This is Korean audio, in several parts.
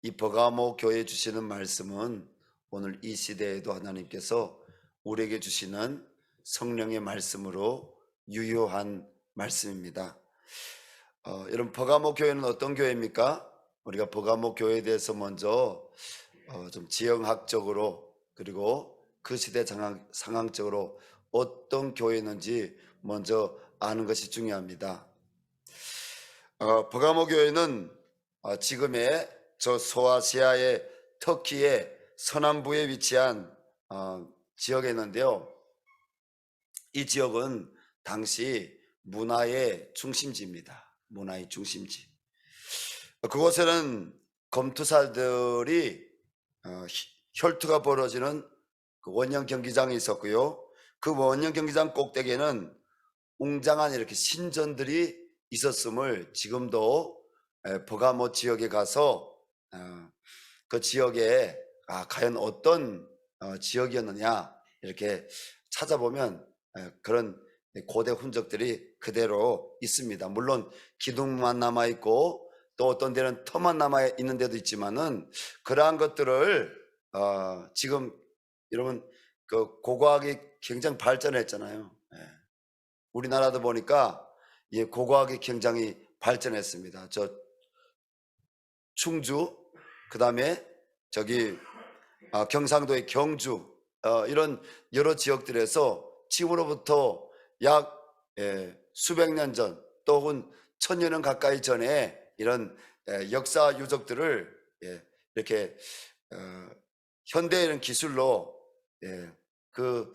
이 버가모 교회에 주시는 말씀은 오늘 이 시대에도 하나님께서 우리에게 주시는 성령의 말씀으로 유효한 말씀입니다. 여러분, 버가모 교회는 어떤 교회입니까? 우리가 버가모 교회에 대해서 먼저 좀 지형학적으로, 그리고 그 시대 상황적으로 어떤 교회였는지 먼저 아는 것이 중요합니다. 버가모 교회는 지금의 저 소아시아의 터키의 서남부에 위치한 지역에 있는데요. 이 지역은 당시 문화의 중심지입니다. 문화의 중심지. 그곳에는 검투사들이 혈투가 벌어지는 그 원형 경기장이 있었고요. 그 원형 경기장 꼭대기에는 웅장한 이렇게 신전들이 있었음을 지금도 버가모 지역에 가서 그 지역에 과연 어떤 지역이었느냐 이렇게 찾아보면 그런 고대 흔적들이 그대로 있습니다. 물론 기둥만 남아 있고 또 어떤 데는 터만 남아 있는 데도 있지만은 그러한 것들을 지금 여러분 그 고고학이 굉장히 발전했잖아요. 우리나라도 보니까 고고학이 굉장히 발전했습니다. 저 충주, 그 다음에 저기 경상도의 경주, 이런 여러 지역들에서 지금으로부터 약 수백 년 전, 또 혹은 천여 년 가까이 전에 이런 역사 유적들을 이렇게 현대 이런 기술로 그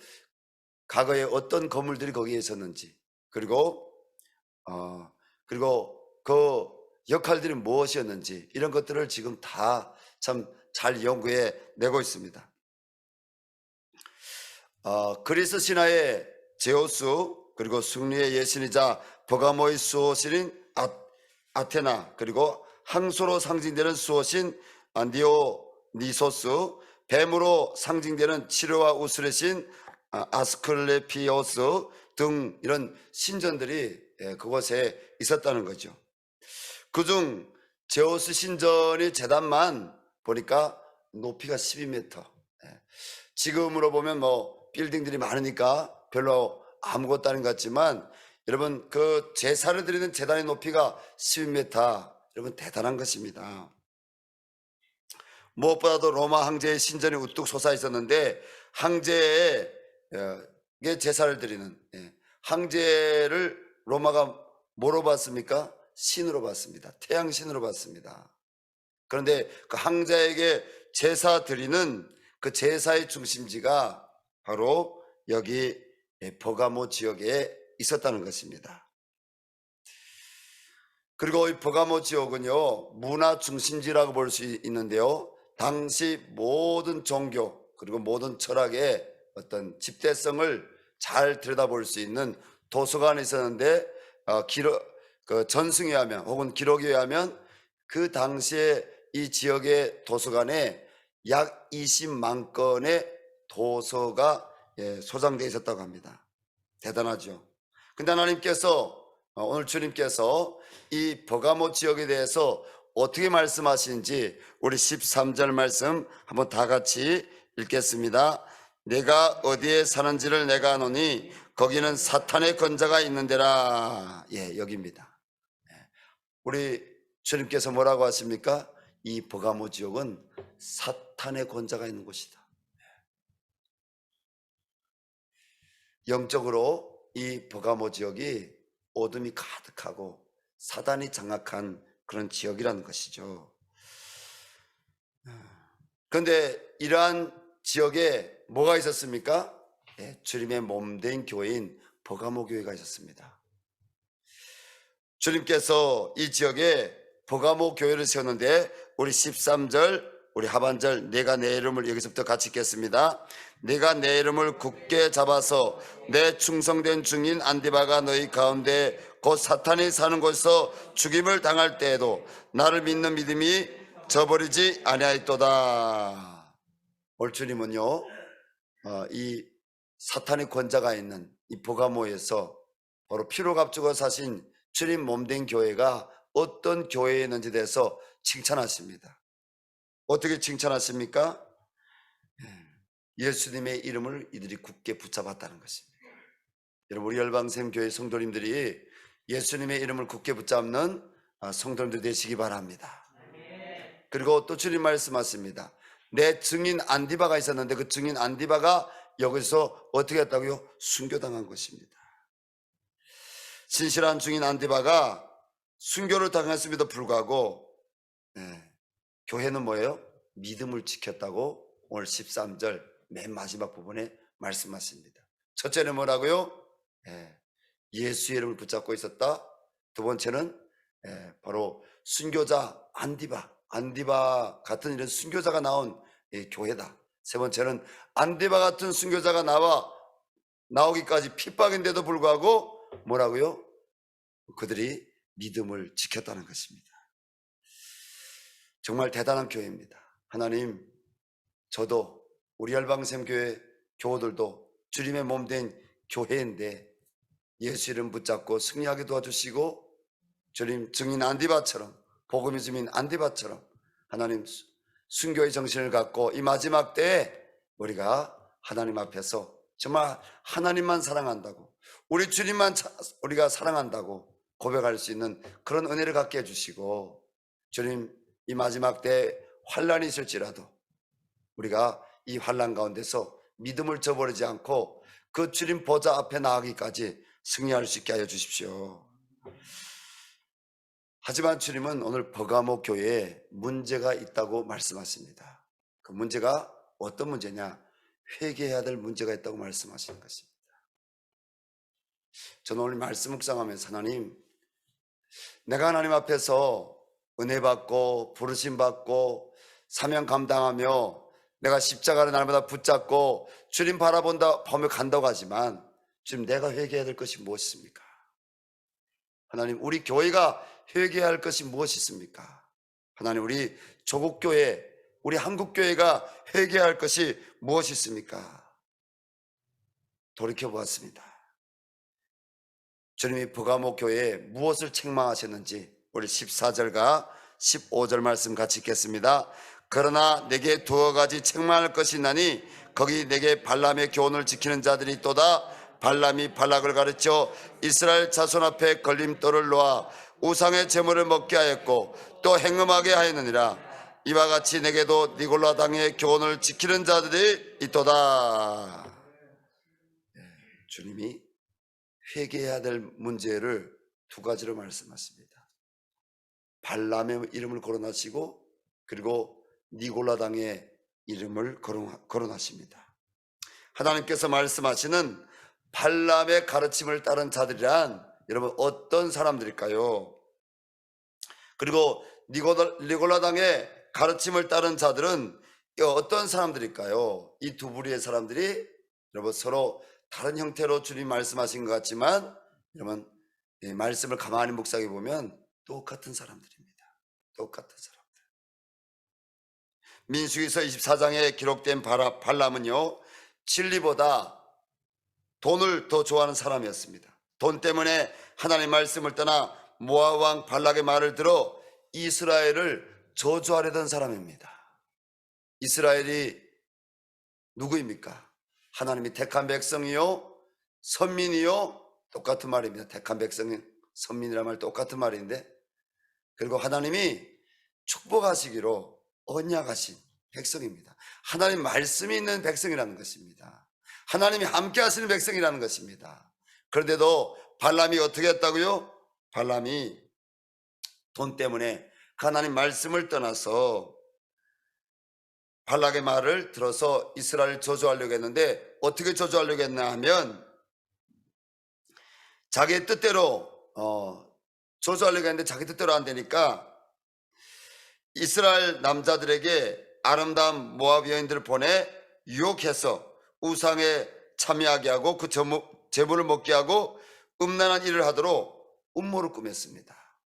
과거에 어떤 건물들이 거기에 있었는지, 그리고 그리고 그 역할들이 무엇이었는지 이런 것들을 지금 다 참 잘 연구해 내고 있습니다. 그리스 신화의 제우스, 그리고 승리의 예신이자 버가모의 수호신인 아테나, 그리고 항소로 상징되는 수호신 디오니소스, 뱀으로 상징되는 치료와 우술의 신 아스클레피오스 등 이런 신전들이 그곳에 있었다는 거죠. 그중 제우스 신전의 제단만 보니까 높이가 12m. 지금으로 보면 뭐 빌딩들이 많으니까 별로 아무것도 아닌 것 같지만, 여러분 그 제사를 드리는 제단의 높이가 12m. 여러분 대단한 것입니다. 무엇보다도 로마 황제의 신전이 우뚝 솟아 있었는데, 황제의 제사를 드리는 황제를 로마가 뭐로 봤습니까? 신으로 봤습니다. 태양신으로 봤습니다. 그런데 그 황제에게 제사 드리는 그 제사의 중심지가 바로 여기 버가모 지역에 있었다는 것입니다. 그리고 이 버가모 지역은요, 문화 중심지라고 볼 수 있는데요, 당시 모든 종교 그리고 모든 철학의 어떤 집대성을 잘 들여다볼 수 있는 도서관이 있었는데, 그 전승에 의하면 혹은 기록에 의하면 그 당시에 이 지역의 도서관에 약 20만 건의 도서가 소장되어 있었다고 합니다. 대단하죠. 근데 하나님께서 오늘 주님께서 이 버가모 지역에 대해서 어떻게 말씀하시는지 우리 13절 말씀 한번 다 같이 읽겠습니다. 내가 어디에 사는지를 내가 아노니 거기는 사탄의 권자가 있는 데라. 여기입니다. 우리 주님께서 뭐라고 하십니까? 이 버가모 지역은 사탄의 권자가 있는 곳이다. 영적으로 이 버가모 지역이 어둠이 가득하고 사단이 장악한 그런 지역이라는 것이죠. 그런데 이러한 지역에 뭐가 있었습니까? 주님의 몸된 교회인 버가모 교회가 있었습니다. 주님께서 이 지역에 버가모 교회를 세웠는데, 우리 13절 우리 하반절, 내가 내 이름을, 여기서부터 같이 읽겠습니다. 내가 내 이름을 굳게 잡아서 내 충성된 증인 안디바가 너희 가운데 곧 사탄이 사는 곳에서 죽임을 당할 때에도 나를 믿는 믿음이 저버리지 아니하였도다. 오늘 주님은요, 이 사탄의 권자가 있는 이 버가모에서 바로 피로 값주고 사신 주님 몸된 교회가 어떤 교회였는지 대해서 칭찬하십니다. 어떻게 칭찬하십니까? 예수님의 이름을 이들이 굳게 붙잡았다는 것입니다. 여러분, 우리 열방샘교회 성도님들이 예수님의 이름을 굳게 붙잡는 성도님들 되시기 바랍니다. 그리고 또 주님 말씀하십니다. 내 증인 안디바가 있었는데 그 증인 안디바가 여기서 어떻게 했다고요? 순교당한 것입니다. 신실한 증인 안디바가 순교를 당했음에도 불구하고 교회는 뭐예요? 믿음을 지켰다고 오늘 13절 맨 마지막 부분에 말씀하십니다. 첫째는 뭐라고요? 예수의 이름을 붙잡고 있었다. 두 번째는 바로 순교자 안디바 같은 이런 순교자가 나온 교회다. 세 번째는 안디바 같은 순교자가 나오기까지 핍박인데도 불구하고 뭐라고요? 그들이 믿음을 지켰다는 것입니다. 정말 대단한 교회입니다. 하나님, 저도 우리 열방샘교회 교우들도 주님의 몸된 교회인데 예수 이름 붙잡고 승리하게 도와주시고 주님 증인 안디바처럼 복음의 주민 안디바처럼 하나님 순교의 정신을 갖고 이 마지막 때에 우리가 하나님 앞에서 정말 하나님만 사랑한다고 우리 주님만 우리가 사랑한다고 고백할 수 있는 그런 은혜를 갖게 해주시고 주님 이 마지막 때에 환난이 있을지라도 우리가 이 환난 가운데서 믿음을 저버리지 않고 그 주님 보좌 앞에 나가기까지 승리할 수 있게 하여 주십시오. 하지만 주님은 오늘 버가모 교회에 문제가 있다고 말씀하십니다. 그 문제가 어떤 문제냐? 회개해야 될 문제가 있다고 말씀하시는 것입니다. 저는 오늘 말씀 묵상하면서 하나님, 내가 하나님 앞에서 은혜 받고 부르심 받고 사명 감당하며 내가 십자가를 날마다 붙잡고 주님 바라본다 보며 간다고 하지만 지금 내가 회개해야 될 것이 무엇입니까? 하나님, 우리 교회가 회개해야 할 것이 무엇이 있습니까? 하나님, 우리 조국교회, 우리 한국교회가 회개해야 할 것이 무엇이 있습니까? 돌이켜보았습니다. 주님이 버가모 교회에 무엇을 책망하셨는지 우리 14절과 15절 말씀 같이 읽겠습니다. 그러나 내게 두어 가지 책망할 것이 있나니 거기 내게 발람의 교훈을 지키는 자들이 있도다. 발람이 발락을 가르쳐 이스라엘 자손 앞에 걸림돌을 놓아 우상의 제물을 먹게 하였고 또 행음하게 하였느니라. 이와 같이 내게도 니골라 당의 교훈을 지키는 자들이 있도다. 주님이 회개해야 될 문제를 두 가지로 말씀하십니다. 발람의 이름을 거론하시고 그리고 니골라 당의 이름을 거론하십니다. 하나님께서 말씀하시는 발람의 가르침을 따른 자들이란 여러분 어떤 사람들일까요? 그리고 니골라 당의 가르침을 따른 자들은 어떤 사람들일까요? 이 두 부류의 사람들이 여러분 서로 다른 형태로 주님 말씀하신 것 같지만 여러분 이 말씀을 가만히 묵상해 보면 똑같은 사람들입니다. 똑같은 사람들. 민수기서 24장에 기록된 발람은요 진리보다 돈을 더 좋아하는 사람이었습니다. 돈 때문에 하나님의 말씀을 떠나 모압 왕 발락의 말을 들어 이스라엘을 저주하려던 사람입니다. 이스라엘이 누구입니까? 하나님이 택한 백성이요 선민이요 똑같은 말입니다. 택한 백성이 선민이란 말 똑같은 말인데 그리고 하나님이 축복하시기로 언약하신 백성입니다. 하나님 말씀이 있는 백성이라는 것입니다. 하나님이 함께 하시는 백성이라는 것입니다. 그런데도 발람이 어떻게 했다고요? 발람이 돈 때문에 하나님 말씀을 떠나서 발락의 말을 들어서 이스라엘을 저주하려고 했는데 어떻게 저주하려고 했나 하면 자기 뜻대로 저주하려고 했는데 자기 뜻대로 안 되니까 이스라엘 남자들에게 아름다운 모압 여인들을 보내 유혹해서 우상에 참여하게 하고 그 제물을 먹게 하고 음란한 일을 하도록 음모를 꾸몄습니다.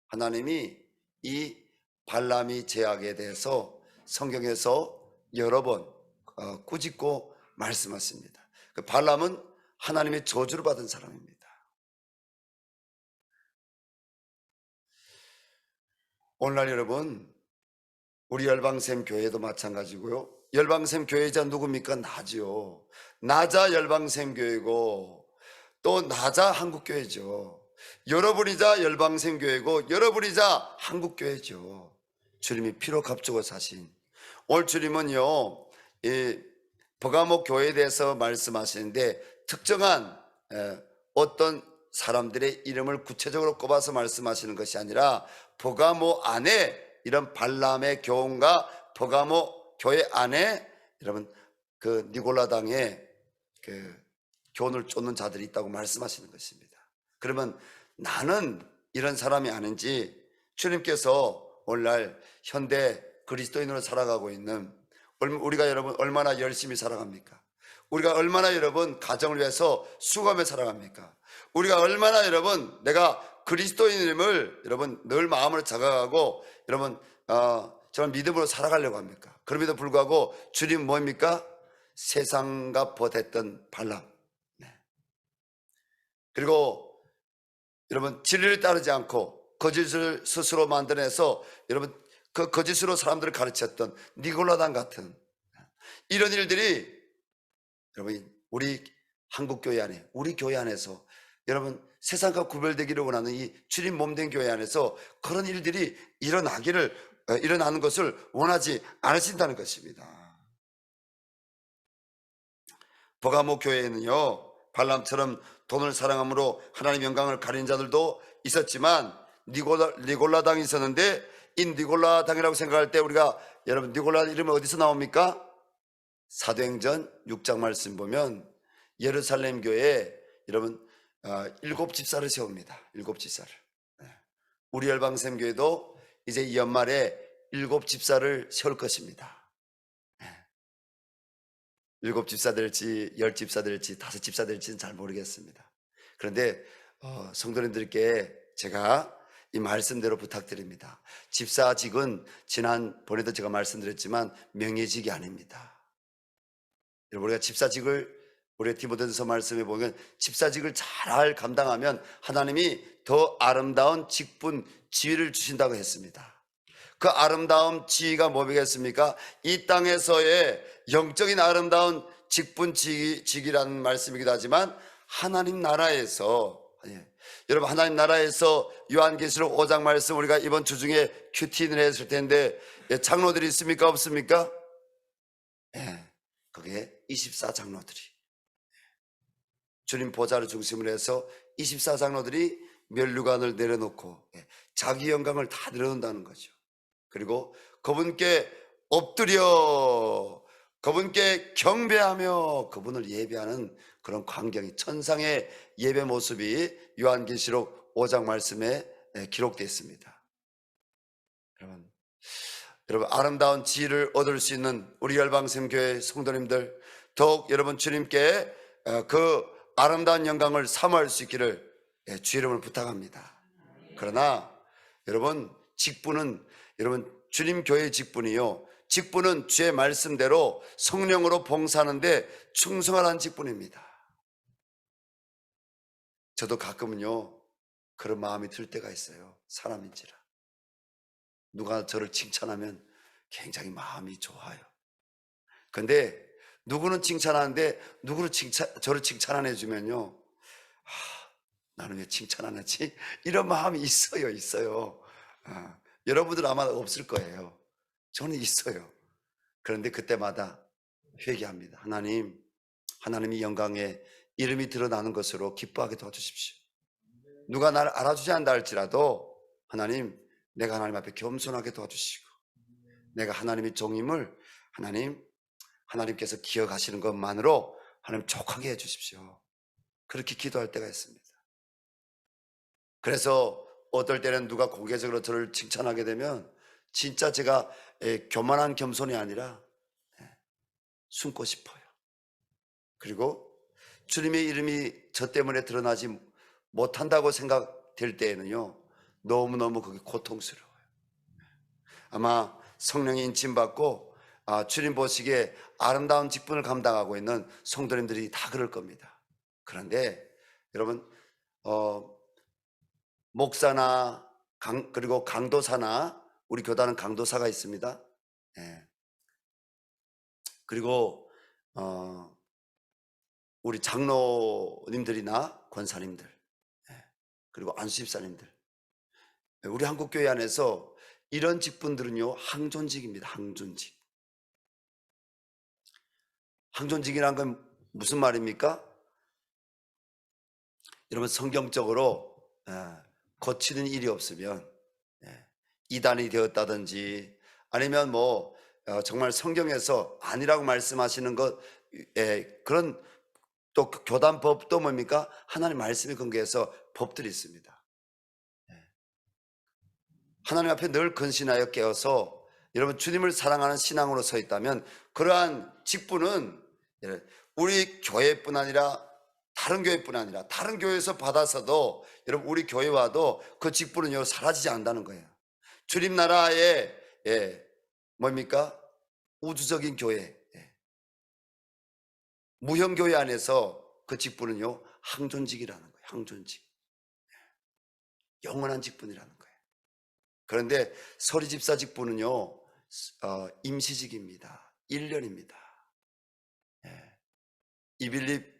하나님이 이 발람이 제약에 대해서 성경에서 여러 번 꾸짖고 말씀하십니다. 그 발람은 하나님의 저주를 받은 사람입니다. 오늘날 여러분 우리 열방샘 교회도 마찬가지고요. 열방샘 교회자 누굽니까? 나죠. 나자 열방샘 교회고 또 나자 한국교회죠. 여러분이자 열방샘 교회고 여러분이자 한국교회죠. 주님이 피로 값주고 사신. 오늘 주님은요, 이 버가모 교회에 대해서 말씀하시는데 특정한 어떤 사람들의 이름을 구체적으로 꼽아서 말씀하시는 것이 아니라 버가모 안에 이런 발람의 교훈과 버가모 교회 안에 여러분 그 니골라당의 그 교훈을 쫓는 자들이 있다고 말씀하시는 것입니다. 그러면 나는 이런 사람이 아닌지 주님께서 오늘날 현대 그리스도인으로 살아가고 있는 우리가 여러분 얼마나 열심히 살아갑니까? 우리가 얼마나 여러분 가정을 위해서 수고하며 살아갑니까? 우리가 얼마나 여러분 내가 그리스도인임을 여러분 늘 마음으로 자각하고 여러분 저는 믿음으로 살아가려고 합니까? 그럼에도 불구하고 주님 뭐입니까? 세상과 벗했던 발람. 네. 그리고 여러분 진리를 따르지 않고 거짓을 스스로 만들어내서 여러분 그 거짓으로 사람들을 가르쳤던 니골라당 같은 이런 일들이 여러분 우리 한국교회 안에 우리 교회 안에서 여러분 세상과 구별되기를 원하는 이 주님 몸된 교회 안에서 그런 일들이 일어나는 것을 원하지 않으신다는 것입니다. 버가모 교회에는요 발람처럼 돈을 사랑함으로 하나님 영광을 가린 자들도 있었지만 니골라당이 있었는데 이 니골라당이라고 생각할 때 우리가 여러분 니골라 이름이 어디서 나옵니까? 사도행전 6장 말씀 보면 예루살렘 교회에 여러분 7집사를 세웁니다. 7집사를. 우리 열방샘 교회도 이제 이 연말에 7집사를 세울 것입니다. 7집사 될지 10집사 될지 5집사 될지는 잘 모르겠습니다. 그런데 성도님들께 제가 이 말씀대로 부탁드립니다. 집사직은 지난번에도 제가 말씀드렸지만 명예직이 아닙니다. 여러분 우리가 집사직을 우리 디모데전서 말씀에 보면 집사직을 잘 감당하면 하나님이 더 아름다운 직분 지위를 주신다고 했습니다. 그 아름다운 지위가 뭐겠습니까? 이 땅에서의 영적인 아름다운 직분직이라는 말씀이기도 하지만 하나님 나라에서 여러분 하나님 나라에서 요한계시록 5장 말씀 우리가 이번 주 중에 큐티인을 했을 텐데 장로들이 있습니까? 없습니까? 그게 24장로들이 주님 보좌를 중심으로 해서 24장로들이 면류관을 내려놓고 자기 영광을 다 내려놓는다는 거죠. 그리고 그분께 엎드려 그분께 경배하며 그분을 예배하는 그런 광경이 천상의 예배 모습이 요한계시록 5장 말씀에 기록되어 있습니다. 여러분 아름다운 지위를 얻을 수 있는 우리 열방샘 교회 성도님들 더욱 여러분 주님께 그 아름다운 영광을 사모할 수 있기를 주 이름을 부탁합니다. 그러나 여러분 직분은 여러분 주님 교회의 직분이요 직분은 주의 말씀대로 성령으로 봉사하는데 충성하라는 직분입니다. 저도 가끔은요 그런 마음이 들 때가 있어요. 사람인지라 누가 저를 칭찬하면 굉장히 마음이 좋아요. 그런데 누구는 칭찬하는데 누구는 저를 칭찬 안 해주면요 나는 왜 칭찬 안 하지? 이런 마음이 있어요. 여러분들 아마 없을 거예요. 저는 있어요. 그런데 그때마다 회개합니다. 하나님이 영광에 이름이 드러나는 것으로 기뻐하게 도와주십시오. 누가 나를 알아주지 않는다 할지라도 하나님 내가 하나님 앞에 겸손하게 도와주시고 내가 하나님의 종임을 하나님께서 기억하시는 것만으로 하나님 족하게 해주십시오. 그렇게 기도할 때가 있습니다. 그래서 어떨 때는 누가 공개적으로 저를 칭찬하게 되면 진짜 제가 교만한 겸손이 아니라 숨고 싶어요. 그리고 주님의 이름이 저 때문에 드러나지 못한다고 생각될 때에는요 너무너무 그게 고통스러워요. 아마 성령의 인침받고 주님 보시기에 아름다운 직분을 감당하고 있는 성도님들이 다 그럴 겁니다. 그런데 여러분 목사나 그리고 강도사나 우리 교단은 강도사가 있습니다. 예. 그리고 우리 장로님들이나 권사님들, 예. 그리고 안수집사님들, 예. 우리 한국교회 안에서 이런 직분들은요 항존직입니다. 항존직. 항존직이란 건 무슨 말입니까? 여러분 성경적으로 거치는 일이 없으면, 이단이 되었다든지 아니면 뭐 정말 성경에서 아니라고 말씀하시는 것, 그런 또 교단법도 뭡니까? 하나님 말씀에 근거해서 법들이 있습니다. 하나님 앞에 늘 근신하여 깨어서 여러분 주님을 사랑하는 신앙으로 서 있다면 그러한 직분은 우리 교회뿐 아니라 다른 교회뿐 아니라 다른 교회에서 받아서도 여러분 우리 교회와도 그 직분은 사라지지 않는다는 거예요. 주님 나라의 뭡니까? 우주적인 교회, 무형교회 안에서 그 직분은요 항존직이라는 거예요. 항존직, 영원한 직분이라는 거예요. 그런데 서리집사 직분은요 임시직입니다. 1년입니다. 이빌립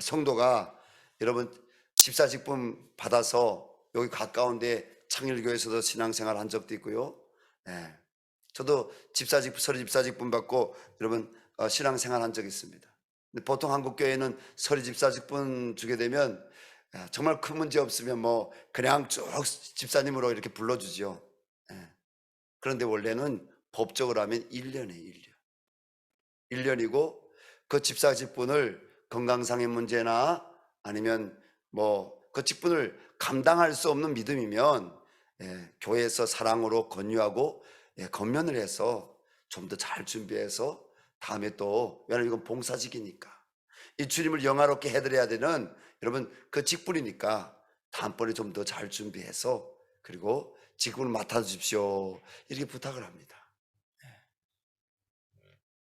성도가 여러분 집사 직분 받아서 여기 가까운데 창일교에서도 신앙생활 한 적도 있고요. 저도 서리집사 직분 받고 여러분 신앙생활 한 적이 있습니다. 근데 보통 한국교회는 서리집사 직분 주게 되면 정말 큰 문제 없으면 뭐 그냥 쭉 집사님으로 이렇게 불러주죠. 그런데 원래는 법적으로 하면 1년이에요. 1년이고 그 집사 직분을 건강상의 문제나 아니면 뭐 그 직분을 감당할 수 없는 믿음이면 교회에서 사랑으로 권유하고 권면을 해서 좀 더 잘 준비해서 다음에 또, 왜냐하면 이건 봉사직이니까 이 주님을 영화롭게 해드려야 되는 여러분 그 직분이니까 다음번에 좀 더 잘 준비해서 그리고 직분을 맡아주십시오 이렇게 부탁을 합니다.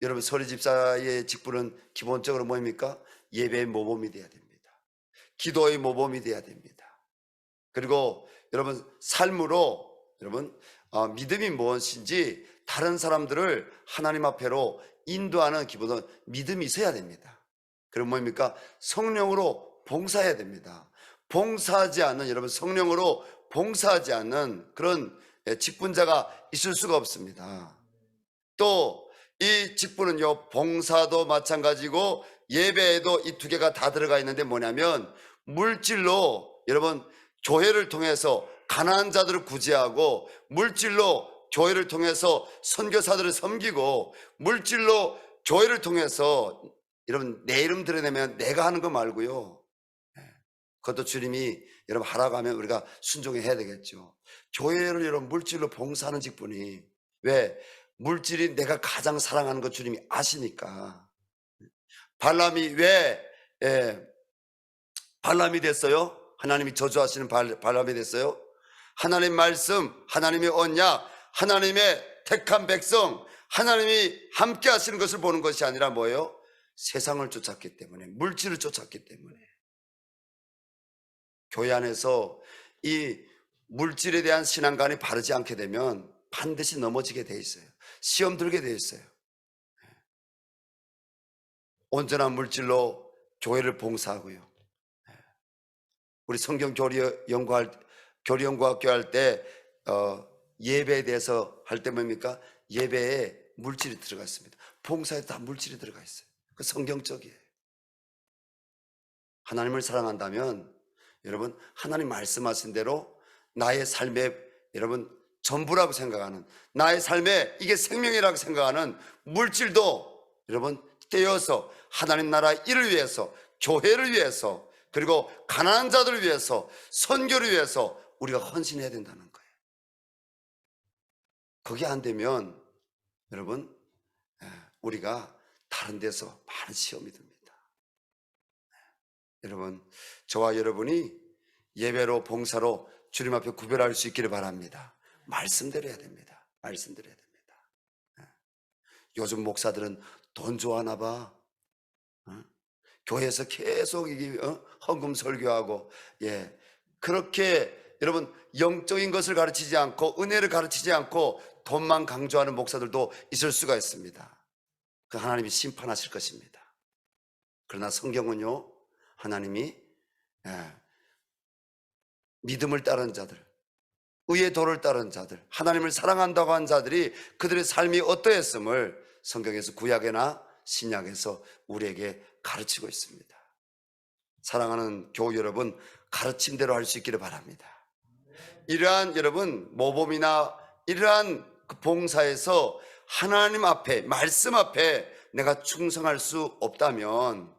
여러분 서리집사의 직분은 기본적으로 뭡니까? 예배의 모범이 돼야 됩니다. 기도의 모범이 돼야 됩니다. 그리고 여러분 삶으로 여러분 믿음이 무엇인지 다른 사람들을 하나님 앞에로 인도하는 기본은 믿음이 있어야 됩니다. 그럼 뭡니까? 성령으로 봉사해야 됩니다. 봉사하지 않는, 여러분 성령으로 봉사하지 않는 그런 직분자가 있을 수가 없습니다. 또 이 직분은요 봉사도 마찬가지고 예배에도 이 두 개가 다 들어가 있는데 뭐냐면 물질로 여러분 교회를 통해서 가난한 자들을 구제하고, 물질로 교회를 통해서 선교사들을 섬기고, 물질로 교회를 통해서 여러분 내 이름 드러내면 내가 하는 거 말고요, 그것도 주님이 여러분 하라고 하면 우리가 순종해야 되겠죠. 교회를 여러분 물질로 봉사하는 직분이, 왜? 물질이 내가 가장 사랑하는 거 주님이 아시니까. 발람이 왜 발람이 됐어요? 하나님이 저주하시는 발람이 됐어요? 하나님 말씀, 하나님의 언약, 하나님의 택한 백성, 하나님이 함께 하시는 것을 보는 것이 아니라 뭐예요? 세상을 쫓았기 때문에, 물질을 쫓았기 때문에. 교회 안에서 이 물질에 대한 신앙관이 바르지 않게 되면 반드시 넘어지게 돼 있어요. 시험 들게 돼 있어요. 온전한 물질로 교회를 봉사하고요. 우리 성경 교리연구학교 할 때 예배에 대해서 할 때 뭡니까? 예배에 물질이 들어가 있습니다. 봉사에 다 물질이 들어가 있어요. 그 성경적이에요. 하나님을 사랑한다면 여러분 하나님 말씀하신 대로 나의 삶의 여러분 전부라고 생각하는, 나의 삶에 이게 생명이라고 생각하는 물질도 여러분 떼어서 하나님 나라 일을 위해서, 교회를 위해서, 그리고 가난한 자들을 위해서, 선교를 위해서 우리가 헌신해야 된다는 거예요. 그게 안 되면 여러분 우리가 다른 데서 많은 시험이 듭니다. 여러분 저와 여러분이 예배로 봉사로 주님 앞에 구별할 수 있기를 바랍니다. 말씀대로 해야 됩니다. 말씀대로 해야 됩니다. 요즘 목사들은 돈 좋아하나 봐. 교회에서 계속 헌금 설교하고, 그렇게 여러분 영적인 것을 가르치지 않고 은혜를 가르치지 않고 돈만 강조하는 목사들도 있을 수가 있습니다. 그 하나님이 심판하실 것입니다. 그러나 성경은요, 하나님이 믿음을 따른 자들, 의의 도를 따른 자들, 하나님을 사랑한다고 한 자들이 그들의 삶이 어떠했음을 성경에서 구약이나 신약에서 우리에게 가르치고 있습니다. 사랑하는 교우 여러분, 가르침대로 할 수 있기를 바랍니다. 이러한 여러분 모범이나 이러한 그 봉사에서 하나님 앞에, 말씀 앞에 내가 충성할 수 없다면,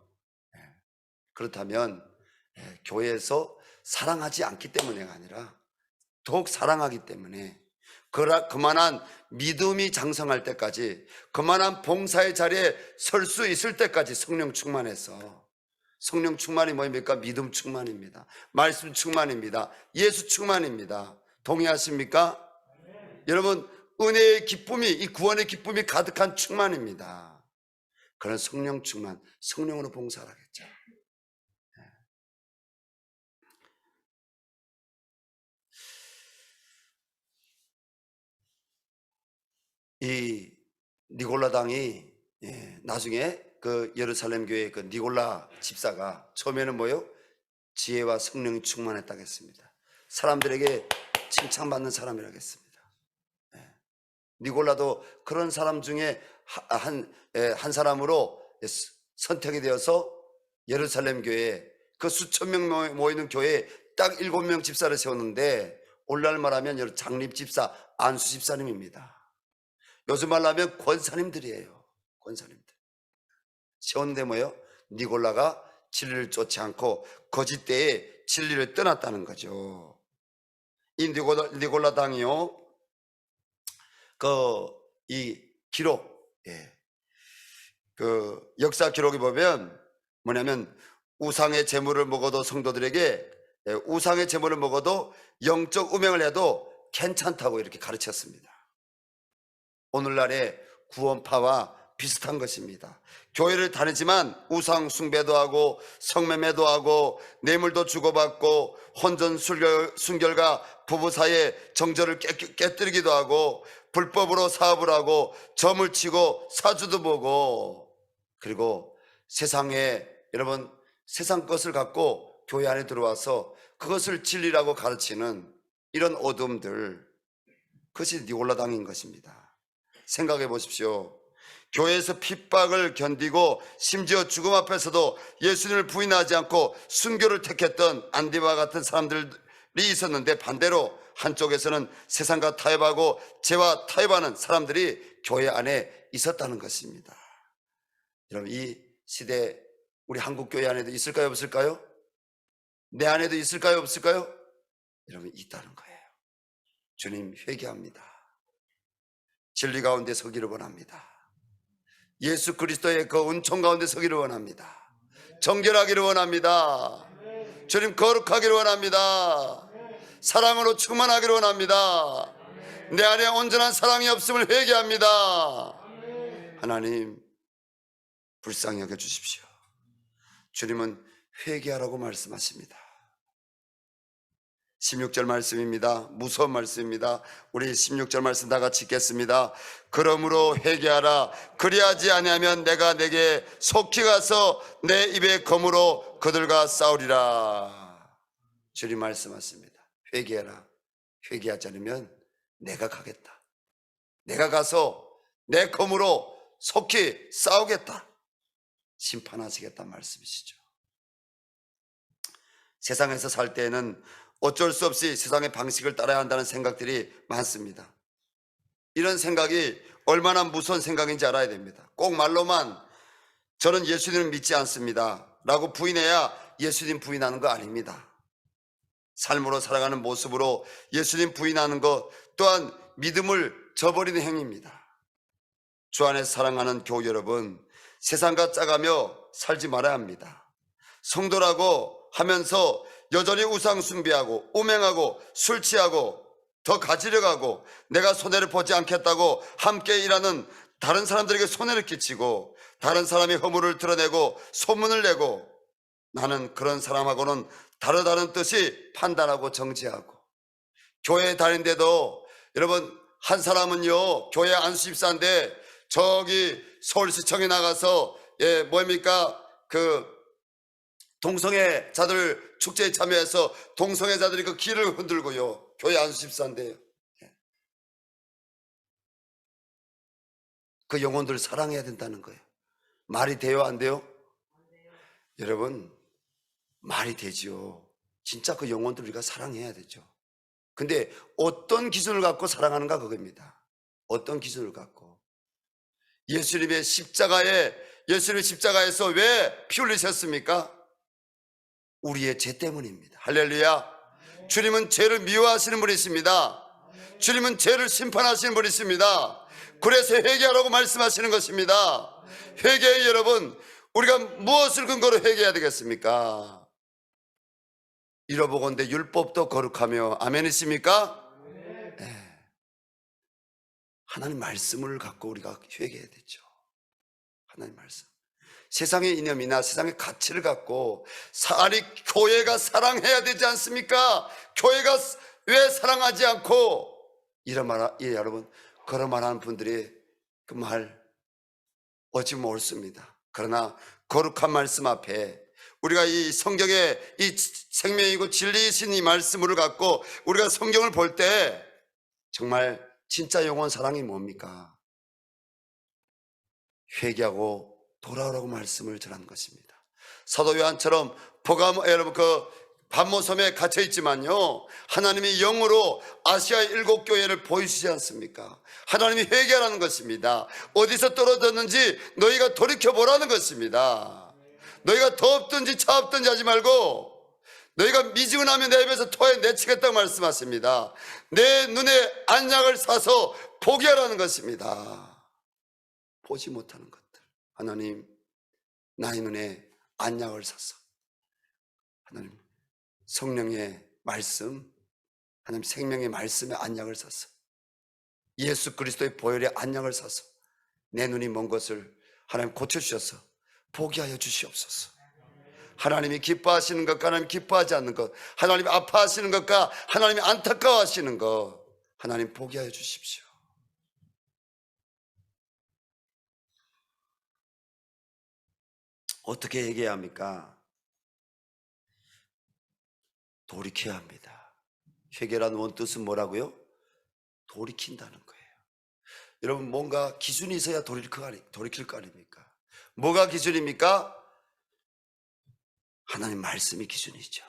그렇다면 교회에서 사랑하지 않기 때문에가 아니라 더욱 사랑하기 때문에 그만한 믿음이 장성할 때까지, 그만한 봉사의 자리에 설 수 있을 때까지 성령 충만해서, 성령 충만이 뭐입니까? 믿음 충만입니다. 말씀 충만입니다. 예수 충만입니다. 동의하십니까? 여러분, 은혜의 기쁨이, 이 구원의 기쁨이 가득한 충만입니다. 그런 성령 충만, 성령으로 봉사를 하겠죠. 이 니골라 당이 나중에 그 예루살렘 교회 그 니골라 집사가 처음에는 뭐요? 지혜와 성령이 충만했다고 했습니다. 사람들에게 칭찬받는 사람이라고 했습니다. 니골라도 그런 사람 중에 한 사람으로 선택이 되어서 예루살렘 교회에, 그 수천 명 모이는 교회에 딱 7명 집사를 세웠는데, 오늘날 말하면 장립 집사, 안수 집사님입니다. 요즘 말로 하면 권사님들이에요. 권사님들. 세웠는데 뭐예요? 니골라가 진리를 쫓지 않고 거짓되에 진리를 떠났다는 거죠. 이 니골라 당이요, 이 기록, 그 역사 기록에 보면 뭐냐면, 우상의 제물을 먹어도 성도들에게, 우상의 제물을 먹어도 영적 음행을 해도 괜찮다고 이렇게 가르쳤습니다. 오늘날의 구원파와 비슷한 것입니다. 교회를 다니지만 우상 숭배도 하고 성매매도 하고 뇌물도 주고받고 혼전 순결과 부부 사이의 정절을 깨뜨리기도 하고 불법으로 사업을 하고 점을 치고 사주도 보고, 그리고 세상에, 여러분, 세상 것을 갖고 교회 안에 들어와서 그것을 진리라고 가르치는 이런 어둠들, 그것이 니골라 당인 것입니다. 생각해 보십시오. 교회에서 핍박을 견디고 심지어 죽음 앞에서도 예수님을 부인하지 않고 순교를 택했던 안디바 같은 사람들이 있었는데, 반대로 한쪽에서는 세상과 타협하고 죄와 타협하는 사람들이 교회 안에 있었다는 것입니다. 여러분, 이 시대 우리 한국교회 안에도 있을까요, 없을까요? 내 안에도 있을까요, 없을까요? 여러분, 있다는 거예요. 주님, 회개합니다. 진리 가운데 서기를 원합니다. 예수 그리스도의 그 은총 가운데 서기를 원합니다. 정결하기를 원합니다. 주님, 거룩하기를 원합니다. 사랑으로 충만하기를 원합니다. 내 안에 온전한 사랑이 없음을 회개합니다. 하나님, 불쌍히 여겨주십시오. 주님은 회개하라고 말씀하십니다. 16절 말씀입니다. 무서운 말씀입니다. 우리 16절 말씀 다 같이 읽겠습니다. 그러므로 회개하라. 그리하지 아니하면 내가 내게 속히 가서 내 입의 검으로 그들과 싸우리라. 주님 말씀하십니다. 회개하라. 회개하지 않으면 내가 가겠다. 내가 가서 내 검으로 속히 싸우겠다. 심판하시겠다는 말씀이시죠. 세상에서 살 때에는 어쩔 수 없이 세상의 방식을 따라야 한다는 생각들이 많습니다. 이런 생각이 얼마나 무서운 생각인지 알아야 됩니다. 꼭 말로만 저는 예수님을 믿지 않습니다 라고 부인해야 예수님 부인하는 거 아닙니다. 삶으로 살아가는 모습으로 예수님 부인하는 것 또한 믿음을 저버리는 행위입니다. 주 안에서 사랑하는 교우 여러분, 세상과 짜가며 살지 말아야 합니다. 성도라고 하면서 여전히 우상 숭배하고 음행하고 술 취하고 더 가지려 가고 내가 손해를 보지 않겠다고 함께 일하는 다른 사람들에게 손해를 끼치고 다른 사람의 허물을 드러내고 소문을 내고 나는 그런 사람하고는 다르다는 뜻이 판단하고 정죄하고 교회 다니는데도 여러분 한 사람은요 교회 안수집사인데 저기 서울시청에 나가서 뭡니까 그 동성애자들 축제에 참여해서 동성애자들이 그 길을 흔들고요 교회 안수집사인데요 그 영혼들을 사랑해야 된다는 거예요. 말이 돼요 안 돼요? 여러분 말이 되지요. 진짜 그 영혼들을 우리가 사랑해야 되죠. 근데 어떤 기준을 갖고 사랑하는가 그겁니다. 어떤 기준을 갖고 예수님의 십자가에서 왜 피 흘리셨습니까? 우리의 죄 때문입니다. 할렐루야. 주님은 죄를 미워하시는 분이십니다. 주님은 죄를 심판하시는 분이십니다. 그래서 회개하라고 말씀하시는 것입니다. 회개에 여러분 우리가 무엇을 근거로 회개해야 되겠습니까? 이러보건대 율법도 거룩하며 아멘이십니까? 네. 하나님 말씀을 갖고 우리가 회개해야 되죠. 하나님 말씀. 세상의 이념이나 세상의 가치를 갖고 아니 교회가 사랑해야 되지 않습니까? 교회가 왜 사랑하지 않고 이런 말, 여러분 그런 말하는 분들이 그 말 어찌 옳습니다. 그러나 거룩한 말씀 앞에 우리가 이 성경의 이 생명이고 진리이신 이 말씀을 갖고 우리가 성경을 볼 때 정말 진짜 영원 사랑이 뭡니까? 회개하고 돌아오라고 말씀을 전한 것입니다. 사도 요한처럼 여러분 그 반모섬에 갇혀 있지만요 하나님이 영으로 아시아의 7교회를 보이시지 않습니까? 하나님이 회개하라는 것입니다. 어디서 떨어졌는지 너희가 돌이켜보라는 것입니다. 너희가 덥든지 차갑든지 하지 말고 너희가 미지근하면 내 입에서 토해 내치겠다고 말씀하십니다. 내 눈에 안약을 사서 보게 하라는 것입니다. 보지 못하는 것들 하나님 나의 눈에 안약을 사서 하나님 성령의 말씀 하나님 생명의 말씀에 안약을 사서 예수 그리스도의 보혈의 안약을 사서 내 눈이 먼 것을 하나님 고쳐주셔서 보게 하여 주시옵소서. 하나님이 기뻐하시는 것과 하나님 기뻐하지 않는 것 하나님이 아파하시는 것과 하나님이 안타까워하시는 것 하나님 보게 하여 주십시오. 어떻게 얘기해야 합니까? 돌이켜야 합니다. 회개라는 원뜻은 뭐라고요? 돌이킨다는 거예요. 여러분 뭔가 기준이 있어야 돌이킬 거 아닙니까? 뭐가 기준입니까? 하나님 말씀이 기준이죠.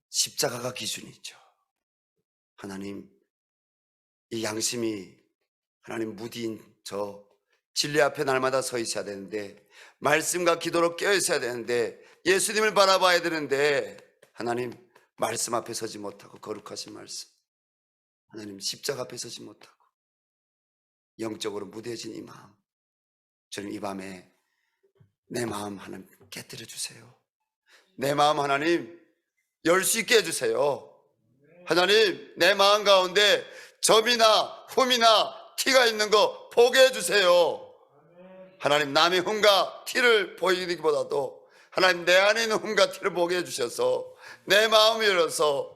십자가가 기준이죠. 하나님 이 양심이 하나님 무디인 저 진리 앞에 날마다 서 있어야 되는데 말씀과 기도로 깨어 있어야 되는데 예수님을 바라봐야 되는데 하나님 말씀 앞에 서지 못하고 거룩하신 말씀 하나님 십자가 앞에 서지 못하고 영적으로 무뎌진 이 마음 주님 이 밤에 내 마음 하나님 깨뜨려 주세요. 내 마음 하나님 열 수 있게 해주세요. 하나님 내 마음 가운데 점이나 흠이나 티가 있는 거 보게 해주세요. 하나님 남의 흠과 티를 보이기보다도 하나님 내 안에 있는 흠과 티를 보게 해주셔서 내 마음을 열어서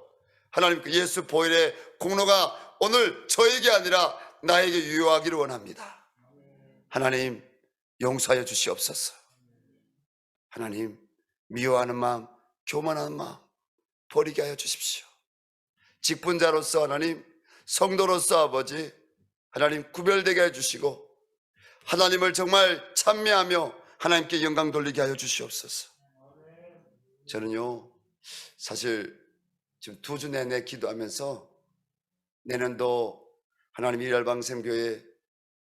하나님 그 예수 보혈의 공로가 오늘 저에게 아니라 나에게 유효하기를 원합니다. 하나님 용서하여 주시옵소서. 하나님 미워하는 마음 교만하는 마음 버리게 하여 주십시오. 직분자로서 하나님 성도로서 아버지 하나님 구별되게 해주시고 하나님을 정말 찬미하며 하나님께 영광 돌리게 하여 주시옵소서. 저는요 사실 지금 2주 내내 기도하면서 내년도 하나님 일열방생교회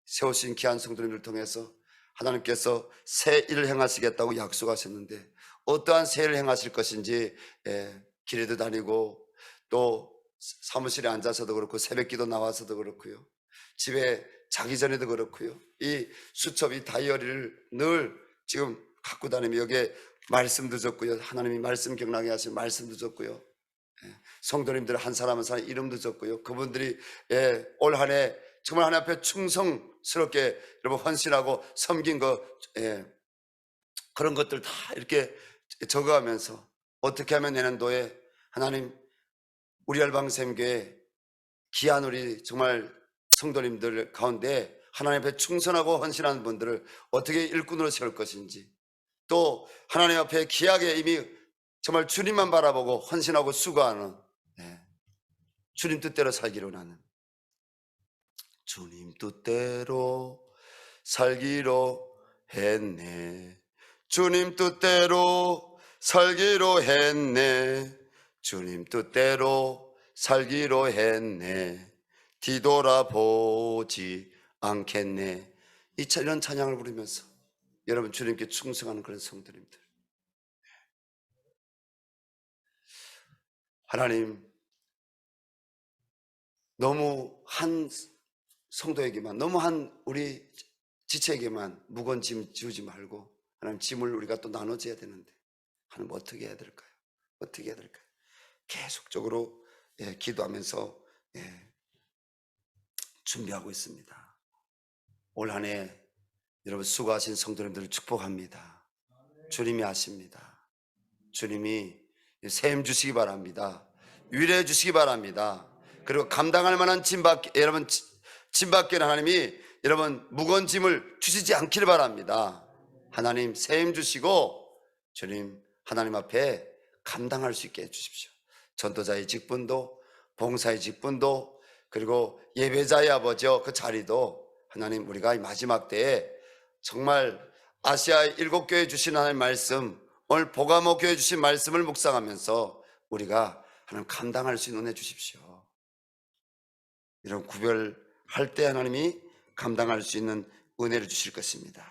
세우신 귀한 성도님을 통해서 하나님께서 새 일을 행하시겠다고 약속하셨는데 어떠한 새 일을 행하실 것인지 길에도 다니고 또 사무실에 앉아서도 그렇고 새벽기도 나와서도 그렇고요 집에 자기 전에도 그렇고요 이 수첩 이 다이어리를 늘 지금 갖고 다니며 여기에 말씀도 적고요 하나님이 말씀 기억나게 하신 말씀도 적고요 성도님들 한 사람 한 사람 이름도 적고요 그분들이 올 한 해 정말 하나님 앞에 충성스럽게 여러분 헌신하고 섬긴 거 그런 것들 다 이렇게 적어가면서 어떻게 하면 내년도에 하나님 우리 열방샘교회 귀한 우리 정말 성도님들 가운데 하나님 앞에 충성하고 헌신하는 분들을 어떻게 일꾼으로 세울 것인지, 또 하나님 앞에 귀하게 이미 정말 주님만 바라보고 헌신하고 수고하는, 주님 뜻대로 살기로 나는, 주님 뜻대로 살기로 했네, 주님 뜻대로 살기로 했네, 주님 뜻대로 살기로 했네, 뒤돌아보지 않겠네. 이런 찬양을 부르면서 여러분 주님께 충성하는 그런 성도님들, 하나님 너무 한 성도에게만, 너무 한 우리 지체에게만 무거운 짐 지우지 말고 하나님 짐을 우리가 또 나눠줘야 되는데 하나님 어떻게 해야 될까요? 어떻게 해야 될까요? 계속적으로 기도하면서 준비하고 있습니다. 올 한 해 여러분 수고하신 성도님들을 축복합니다. 주님이 아십니다. 주님이 셈 주시기 바랍니다. 위로해 주시기 바랍니다. 그리고 감당할 만한 짐밖에, 여러분 짐밖에는 하나님이 여러분 무거운 짐을 주시지 않기를 바랍니다. 하나님 셈 주시고 주님 하나님 앞에 감당할 수 있게 해주십시오. 전도자의 직분도, 봉사의 직분도, 그리고 예배자의 아버지요 그 자리도 하나님 우리가 이 마지막 때에 정말 아시아 7교회 주신 하나님 말씀, 오늘 보가모 교회 주신 말씀을 묵상하면서 우리가 하나님 감당할 수 있는 은혜 주십시오. 이런 구별할 때 하나님이 감당할 수 있는 은혜를 주실 것입니다.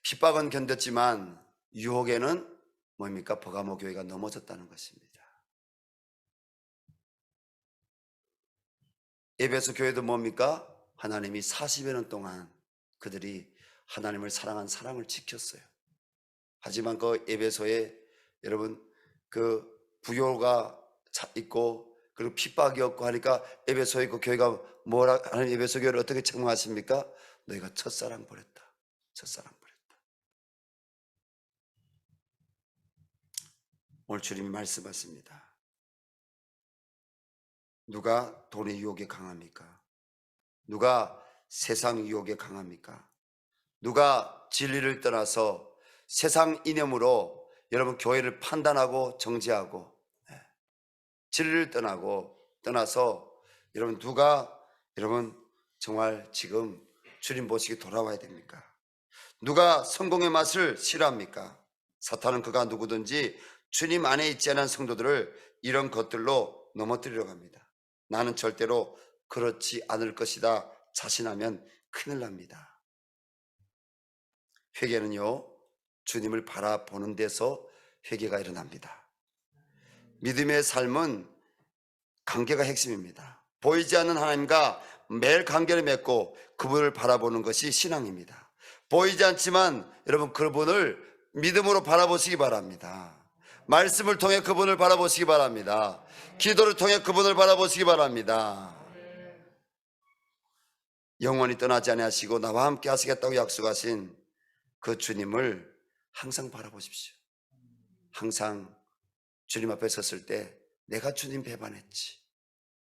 핍박은 견뎠지만 유혹에는 뭡니까? 보가모 교회가 넘어졌다는 것입니다. 에베소 교회도 뭡니까? 하나님이 40여 년 동안 그들이 하나님을 사랑한 사랑을 지켰어요. 하지만 그 에베소에 여러분 그 부요가 있고 그리고 핍박이 없고 하니까 에베소의 그 교회가 뭐라 하는, 에베소 교회를 어떻게 책망하십니까? 너희가 첫사랑 버렸다. 첫사랑 버렸다. 오늘 주님이 말씀하십니다. 누가 돈의 유혹에 강합니까? 누가 세상 유혹에 강합니까? 누가 진리를 떠나서 세상 이념으로 여러분 교회를 판단하고 정죄하고 진리를 떠나서 여러분 누가 여러분 정말 지금 주님 보시기 돌아와야 됩니까? 누가 성공의 맛을 싫어합니까? 사탄은 그가 누구든지 주님 안에 있지 않은 성도들을 이런 것들로 넘어뜨리려고 합니다. 나는 절대로 그렇지 않을 것이다 자신하면 큰일 납니다. 회개는요 주님을 바라보는 데서 회개가 일어납니다. 믿음의 삶은 관계가 핵심입니다. 보이지 않는 하나님과 매일 관계를 맺고 그분을 바라보는 것이 신앙입니다. 보이지 않지만 여러분 그분을 믿음으로 바라보시기 바랍니다. 말씀을 통해 그분을 바라보시기 바랍니다. 기도를 통해 그분을 바라보시기 바랍니다. 영원히 떠나지 아니하시고 나와 함께 하시겠다고 약속하신 그 주님을 항상 바라보십시오. 항상 주님 앞에 섰을 때 내가 주님 배반했지,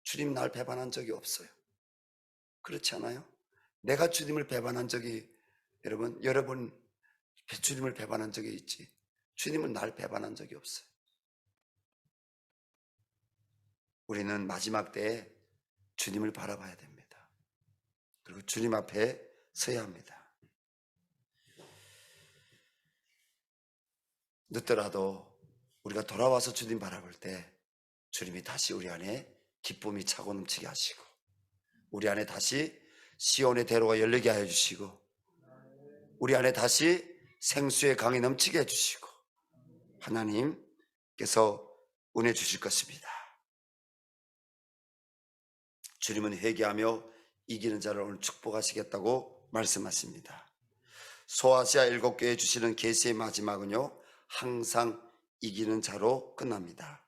주님 날 배반한 적이 없어요. 그렇지 않아요? 내가 주님을 배반한 적이 여러분 주님을 배반한 적이 있지 주님은 날 배반한 적이 없어요. 우리는 마지막 때에 주님을 바라봐야 됩니다. 그리고 주님 앞에 서야 합니다. 늦더라도 우리가 돌아와서 주님 바라볼 때 주님이 다시 우리 안에 기쁨이 차고 넘치게 하시고 우리 안에 다시 시온의 대로가 열리게 하여 주시고 우리 안에 다시 생수의 강이 넘치게 해주시고 하나님께서 은혜 주실 것입니다. 주님은 회개하며 이기는 자를 오늘 축복하시겠다고 말씀하십니다. 소아시아 7교회에 주시는 계시의 마지막은요 항상 이기는 자로 끝납니다.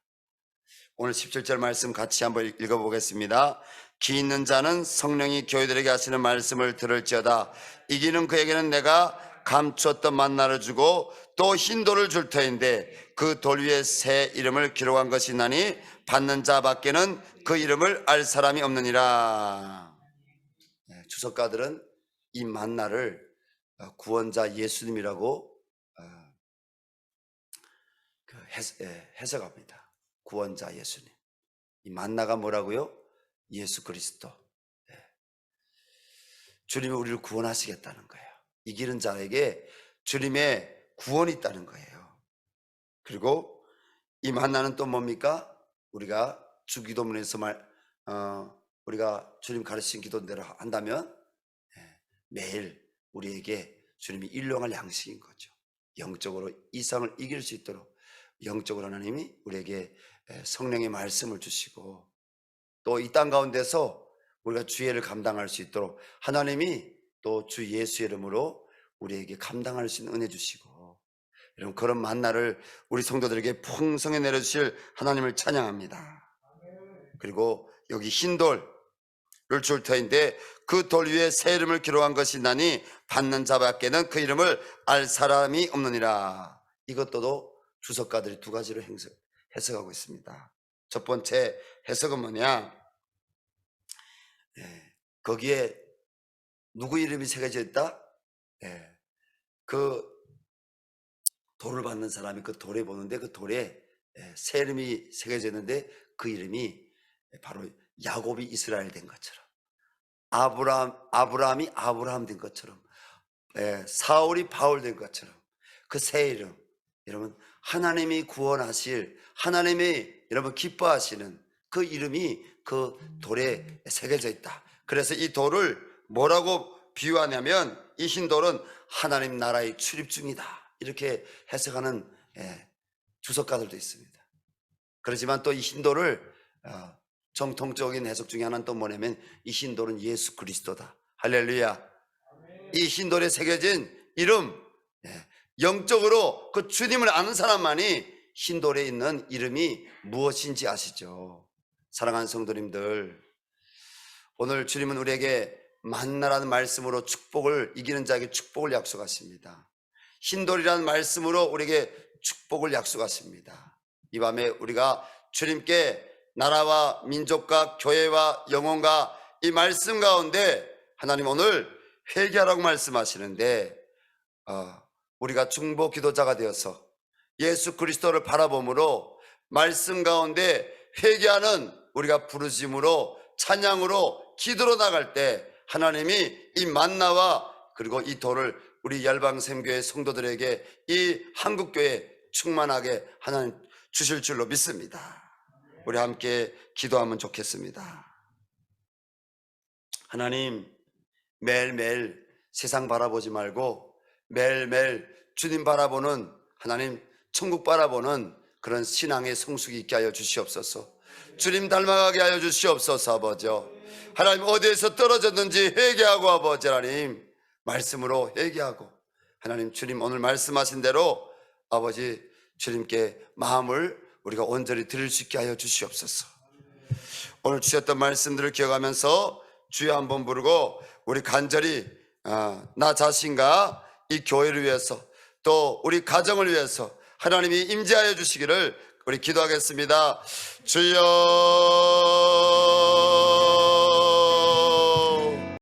오늘 17절 말씀 같이 한번 읽어보겠습니다. 기 있는 자는 성령이 교회들에게 하시는 말씀을 들을지어다. 이기는 그에게는 내가 감추었던 만나를 주고 또 흰 돌을 줄 터인데 그 돌 위에 새 이름을 기록한 것이 있나니 받는 자 밖에는 그 이름을 알 사람이 없느니라. 주석가들은 이 만나를 구원자 예수님이라고 해석합니다. 구원자 예수님. 이 만나가 뭐라고요? 예수 그리스도. 주님이 우리를 구원하시겠다는 거예요. 이기는 자에게 주님의 구원이 있다는 거예요. 그리고 이 만나는 또 뭡니까? 우리가 주기도문에서 우리가 주님 가르친 기도대로 한다면 매일 우리에게 주님이 일용할 양식인 거죠. 영적으로 이상을 이길 수 있도록 영적으로 하나님이 우리에게 성령의 말씀을 주시고 또 이 땅 가운데서 우리가 주의를 감당할 수 있도록 하나님이 또 주 예수의 이름으로 우리에게 감당할 수 있는 은혜 주시고, 여러분 그런 만나를 우리 성도들에게 풍성히 내려주실 하나님을 찬양합니다. 그리고 여기 흰돌을 줄 터인데 그 돌 위에 새 이름을 기록한 것이 있나니 받는 자밖에는 그 이름을 알 사람이 없느니라. 이것도 주석가들이 두 가지로 해석하고 있습니다. 첫 번째 해석은 뭐냐? 거기에 누구 이름이 새겨져 있다? 그 돌을 받는 사람이 그 돌에 보는데 그 돌에 새 이름이 새겨져 있는데 그 이름이 바로 야곱이 이스라엘 된 것처럼, 아브라함이 아브라함 된 것처럼, 사울이 바울 된 것처럼 그 새 이름, 여러분 하나님이 구원하실, 하나님이 여러분 기뻐하시는 그 이름이 그 돌에 새겨져 있다. 그래서 이 돌을 뭐라고 비유하냐면 이 흰 돌은 하나님 나라의 출입증이다, 이렇게 해석하는 주석가들도 있습니다. 그렇지만 또 이 흰 돌을 정통적인 해석 중에 하나는 또 뭐냐면 이 흰 돌은 예수 그리스도다. 할렐루야. 이 흰 돌에 새겨진 이름, 영적으로 그 주님을 아는 사람만이 흰 돌에 있는 이름이 무엇인지 아시죠? 사랑하는 성도님들, 오늘 주님은 우리에게 만나라는 말씀으로 축복을, 이기는 자에게 축복을 약속하십니다. 흰돌이라는 말씀으로 우리에게 축복을 약속하십니다. 이 밤에 우리가 주님께 나라와 민족과 교회와 영혼과 이 말씀 가운데 하나님 오늘 회개하라고 말씀하시는데, 우리가 중보 기도자가 되어서 예수 그리스도를 바라봄으로 말씀 가운데 회개하는 우리가 부르심으로 찬양으로 기도로 나갈 때 하나님이 이 만나와 그리고 이 돌을 우리 열방샘교회 성도들에게 이 한국교회에 충만하게 하나님 주실 줄로 믿습니다. 우리 함께 기도하면 좋겠습니다. 하나님, 매일매일 세상 바라보지 말고 매일매일 주님 바라보는, 하나님 천국 바라보는 그런 신앙의 성숙이 있게 하여 주시옵소서. 주님 닮아가게 하여 주시옵소서. 아버지, 하나님 어디에서 떨어졌는지 회개하고 아버지 하나님 말씀으로 회개하고, 하나님 주님 오늘 말씀하신 대로 아버지 주님께 마음을 우리가 온전히 드릴 수 있게 하여 주시옵소서. 오늘 주셨던 말씀들을 기억하면서 주여 한번 부르고 우리 간절히 나 자신과 이 교회를 위해서 또 우리 가정을 위해서 하나님이 임재하여 주시기를 우리 기도하겠습니다. 주여